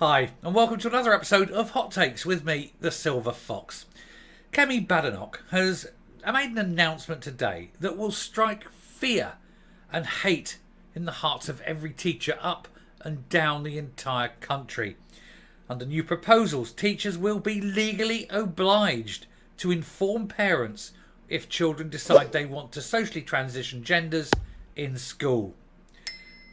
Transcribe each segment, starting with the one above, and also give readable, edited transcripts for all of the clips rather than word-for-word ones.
Hi, and welcome to another episode of Hot Takes with me, the Silver Fox. Kemi Badenoch has made an announcement today that will strike fear and hate in the hearts of every teacher up and down the entire country. Under new proposals, teachers will be legally obliged to inform parents if children decide they want to socially transition genders in school.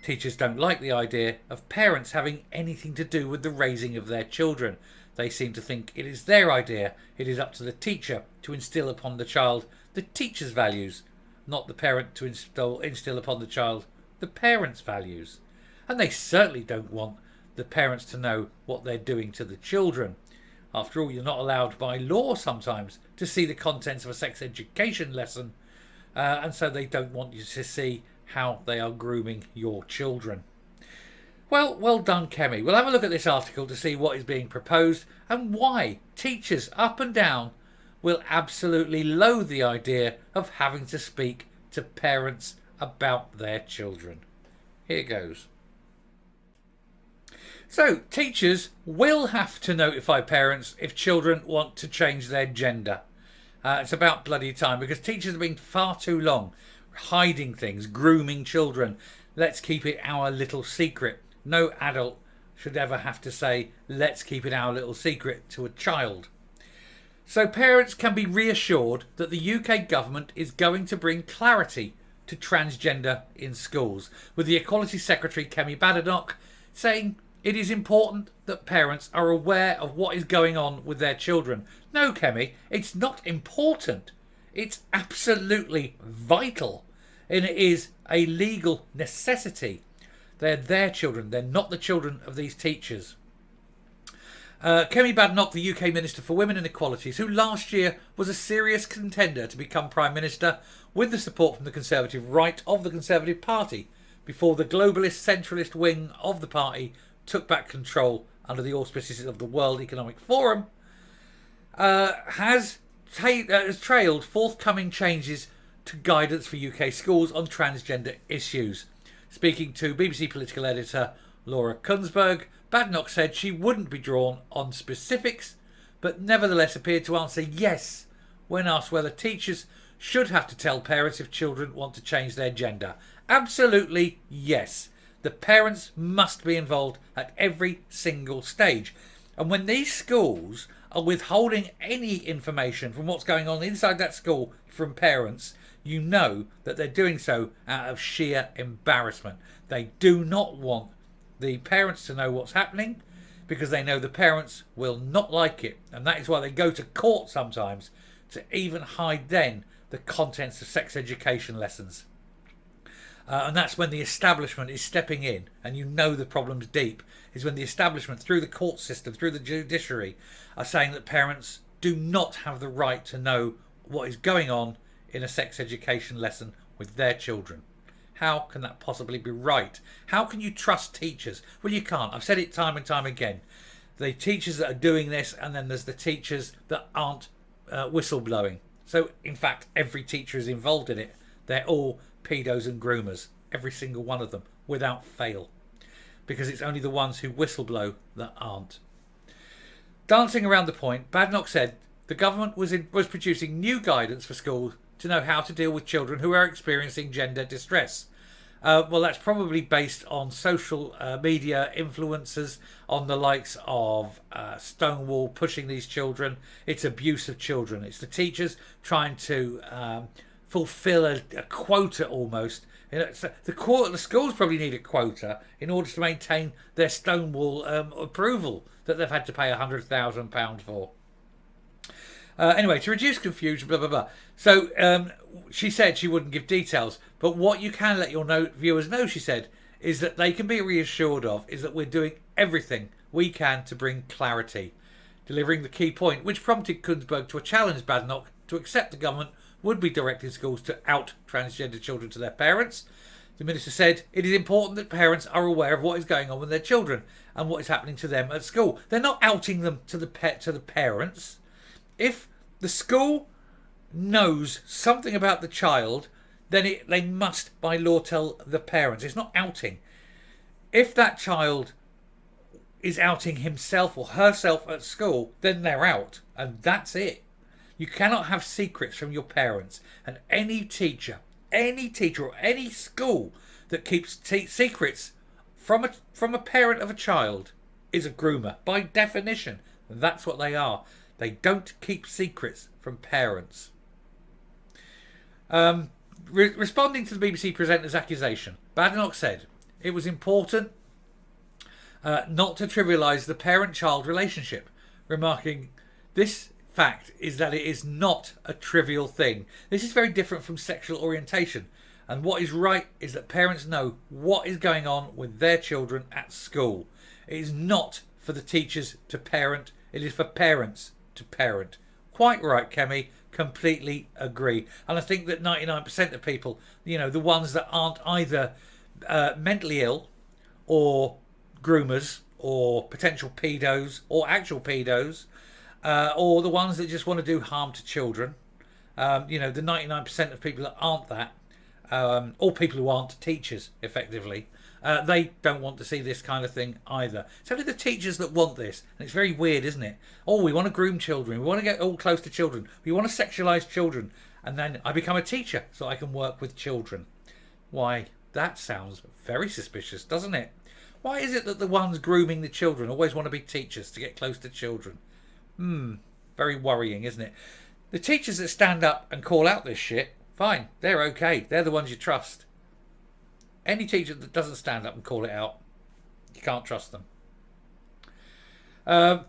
Teachers don't like the idea of parents having anything to do with the raising of their children. They seem to think it is their idea. It is up to the teacher to instill upon the child the teacher's values, not the parent to instill upon the child the parent's values. And they certainly don't want the parents to know what they're doing to the children. After all, you're not allowed by law sometimes to see the contents of a sex education lesson, and so they don't want you to see how they are grooming your children. Well done, Kemi. We'll have a look at this article to see what is being proposed and why teachers up and down will absolutely loathe the idea of having to speak to parents about their children. Here goes. So, teachers will have to notify parents if children want to change their gender. It's about bloody time, because teachers have been far too long hiding things, grooming children. Let's keep it our little secret. No adult should ever have to say, let's keep it our little secret to a child. So parents can be reassured that the UK government is going to bring clarity to transgender in schools, with the Equality Secretary Kemi Badenoch saying it is important that parents are aware of what is going on with their children. No, Kemi, it's not important. It's absolutely vital, and it is a legal necessity. They're their children. They're not the children of these teachers. Kemi Badenoch, the UK Minister for Women and Equalities, who last year was a serious contender to become Prime Minister with the support from the Conservative right of the Conservative Party, before the globalist centralist wing of the party took back control under the auspices of the World Economic Forum, has trailed forthcoming changes to guidance for UK schools on transgender issues. Speaking to BBC political editor Laura Kunsberg, Badenoch said she wouldn't be drawn on specifics, but nevertheless appeared to answer yes when asked whether teachers should have to tell parents if children want to change their gender. Absolutely yes. The parents must be involved at every single stage. And when these schools are withholding any information from what's going on inside that school from parents, you know that they're doing so out of sheer embarrassment. They do not want the parents to know what's happening, because they know the parents will not like it. And that is why they go to court sometimes to even hide then the contents of sex education lessons. And that's when the establishment is stepping in, and you know the problem's deep, is when the establishment, through the court system, through the judiciary, are saying that parents do not have the right to know what is going on in a sex education lesson with their children. How can that possibly be right? How can you trust teachers? Well, you can't. I've said it time and time again. The teachers that are doing this, and then there's the teachers that aren't whistleblowing. So, in fact, every teacher is involved in it. They're all pedos and groomers, every single one of them, without fail, because it's only the ones who whistleblow that aren't. Dancing around the point, Badenoch said the government was producing new guidance for schools to know how to deal with children who are experiencing gender distress. Well, that's probably based on social media influencers, on the likes of Stonewall pushing these children. It's abuse of children. It's the teachers trying to fulfill a quota almost. You know, so the schools probably need a quota in order to maintain their Stonewall approval that they've had to pay £100,000 for. Anyway, to reduce confusion, blah, blah, blah. So she said she wouldn't give details. But what you can let your viewers know, she said, is that they can be reassured of is that we're doing everything we can to bring clarity. Delivering the key point, which prompted Kunsberg to challenge Badenoch to accept the government would be directing schools to out transgender children to their parents. The minister said it is important that parents are aware of what is going on with their children and what is happening to them at school. They're not outing them to the parents. If the school knows something about the child, then they must by law tell the parents. It's not outing. If that child is outing himself or herself at school, then they're out. And that's it. You cannot have secrets from your parents. And any teacher or any school that keeps secrets from a parent of a child is a groomer. By definition, that's what they are. They don't keep secrets from parents. Responding to the BBC presenter's accusation, Badenoch said it was important not to trivialise the parent-child relationship, remarking, "This fact is that it is not a trivial thing. This is very different from sexual orientation, and what is right is that parents know what is going on with their children at school. It is not for the teachers to parent, it is for parents to parent." Quite right, Kemi. Completely agree. And I think that 99% of people, the ones that aren't either mentally ill or groomers or potential pedos or actual pedos, or the ones that just want to do harm to children, the 99% of people that aren't that, or people who aren't teachers, effectively, they don't want to see this kind of thing either. It's only the teachers that want this, and it's very weird, isn't it? Oh, we want to groom children, we want to get all close to children, we want to sexualise children, and then I become a teacher so I can work with children. Why, that sounds very suspicious, doesn't it? Why is it that the ones grooming the children always want to be teachers to get close to children? Very worrying, isn't it? The teachers that stand up and call out this shit, fine, they're okay, they're the ones you trust. Any teacher that doesn't stand up and call it out, you can't trust them.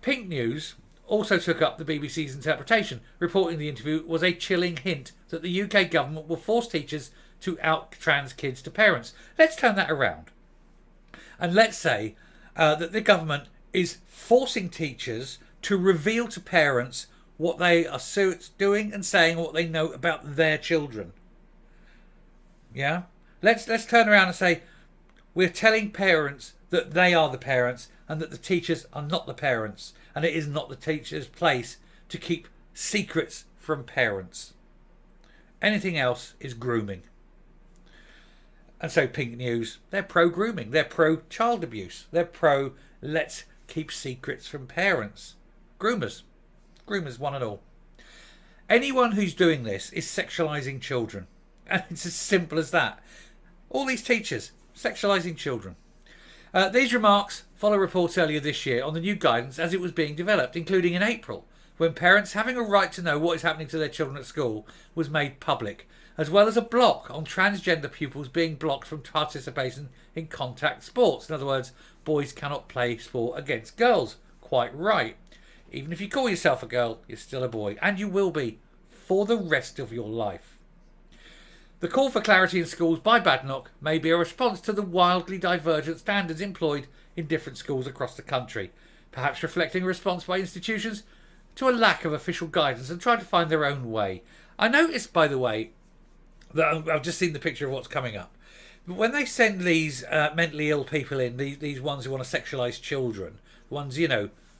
Pink News also took up the BBC's interpretation, reporting the interview was a chilling hint that the UK government will force teachers to out trans kids to parents. Let's turn that around. And let's say that the government is forcing teachers to reveal to parents what they are doing and saying, what they know about their children. Yeah? Let's turn around and say we're telling parents that they are the parents and that the teachers are not the parents, and it is not the teacher's place to keep secrets from parents. Anything else is grooming. And so Pink News, they're pro-grooming, they're pro-child abuse, they're pro-let's keep secrets from parents. Groomers one and all. Anyone who's doing this is sexualising children, and it's as simple as that. All these teachers sexualising children. These remarks follow reports earlier this year on the new guidance as it was being developed, including in April, when parents having a right to know what is happening to their children at school was made public, as well as a block on transgender pupils being blocked from participation in contact sports. In other words, boys cannot play sport against girls. Quite right. Even if you call yourself a girl, you're still a boy, and you will be for the rest of your life. The call for clarity in schools by Badenoch may be a response to the wildly divergent standards employed in different schools across the country, perhaps reflecting a response by institutions to a lack of official guidance and trying to find their own way. I noticed, by the way, that I've just seen the picture of what's coming up. But when they send these mentally ill people in, these ones who want to sexualise children, ones,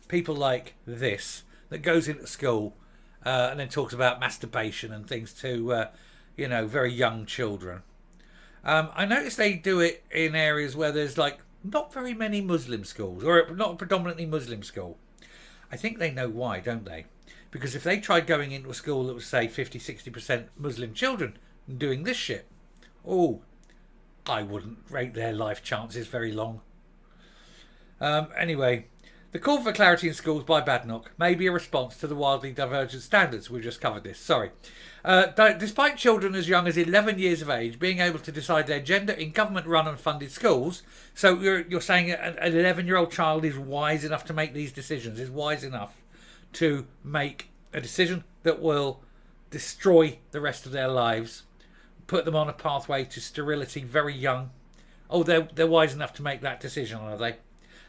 people like this, that goes into school and then talks about masturbation and things to very young children. I noticed they do it in areas where there's not very many Muslim schools, or not a predominantly Muslim school. I think they know why, don't they? Because if they tried going into a school that was, say, 50-60% Muslim children and doing this shit, I wouldn't rate their life chances very long. Anyway, the call for clarity in schools by Badenoch may be a response to the wildly divergent standards. We've just covered this, sorry. Despite children as young as 11 years of age being able to decide their gender in government-run and funded schools, so you're saying an 11-year-old child is wise enough to make these decisions, is wise enough to make a decision that will destroy the rest of their lives, put them on a pathway to sterility very young. They're wise enough to make that decision, are they?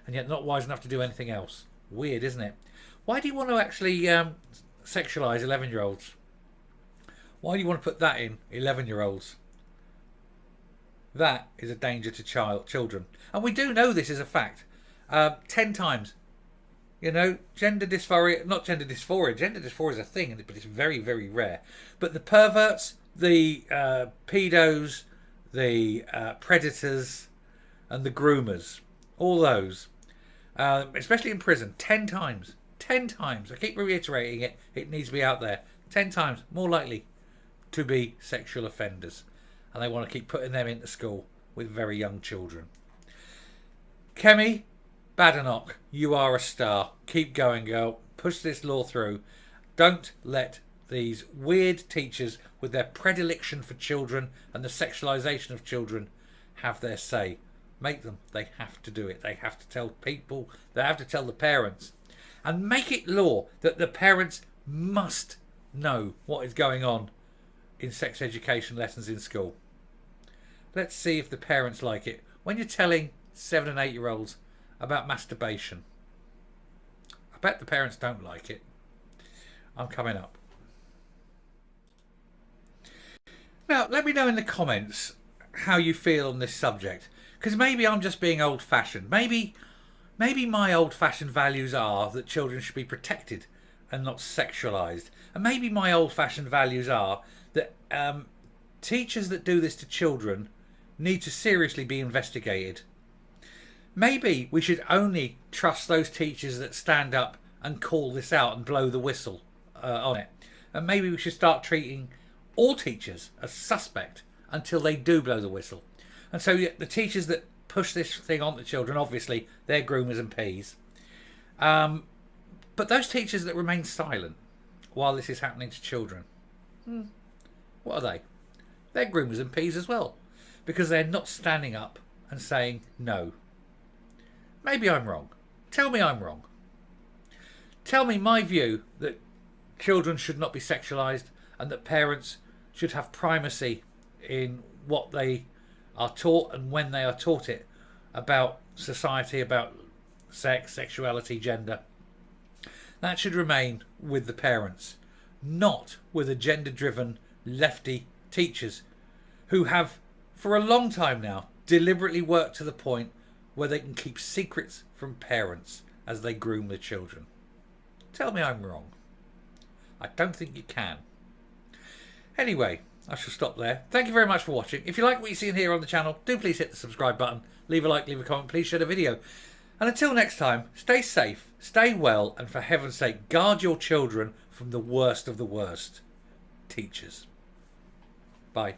And yet not wise enough to do anything else. Weird, isn't it? Why do you want to actually sexualise 11-year-olds? Why do you want to put that in 11-year-olds? That is a danger to children. And we do know this is a fact. 10 times. Gender dysphoria is a thing, but it's very, very rare. But the perverts, the pedos, the predators, and the groomers, all those, especially in prison. 10 times. 10 times. I keep reiterating it. It needs to be out there. 10 times more likely to be sexual offenders. And they want to keep putting them into school with very young children. Kemi Badenoch, you are a star. Keep going, girl. Push this law through. Don't let these weird teachers with their predilection for children and the sexualisation of children have their say. Make them. They have to do it. They have to tell people. They have to tell the parents. And make it law that the parents must know what is going on in sex education lessons in school. Let's see if the parents like it. When you're telling 7 and 8 year olds about masturbation, I bet the parents don't like it. I'm coming up. Now, let me know in the comments how you feel on this subject. Because maybe I'm just being old-fashioned. Maybe my old-fashioned values are that children should be protected and not sexualised. And maybe my old-fashioned values are that teachers that do this to children need to seriously be investigated. Maybe we should only trust those teachers that stand up and call this out and blow the whistle on it. And maybe we should start treating all teachers as suspect until they do blow the whistle. And so the teachers that push this thing on to children, obviously, they're groomers and peas. But those teachers that remain silent while this is happening to children, what are they? They're groomers and peas as well. Because they're not standing up and saying no. Maybe I'm wrong. Tell me I'm wrong. Tell me my view that children should not be sexualised and that parents should have primacy in what they are taught and when they are taught it about society, about sex, sexuality, gender. That should remain with the parents, not with agenda-driven lefty teachers who have, for a long time now, deliberately worked to the point where they can keep secrets from parents as they groom the children. Tell me I'm wrong. I don't think you can. Anyway, I shall stop there. Thank you very much for watching. If you like what you see here on the channel, do please hit the subscribe button. Leave a like, leave a comment, please share the video. And until next time, stay safe, stay well, and for heaven's sake, guard your children from the worst of the worst teachers. Bye.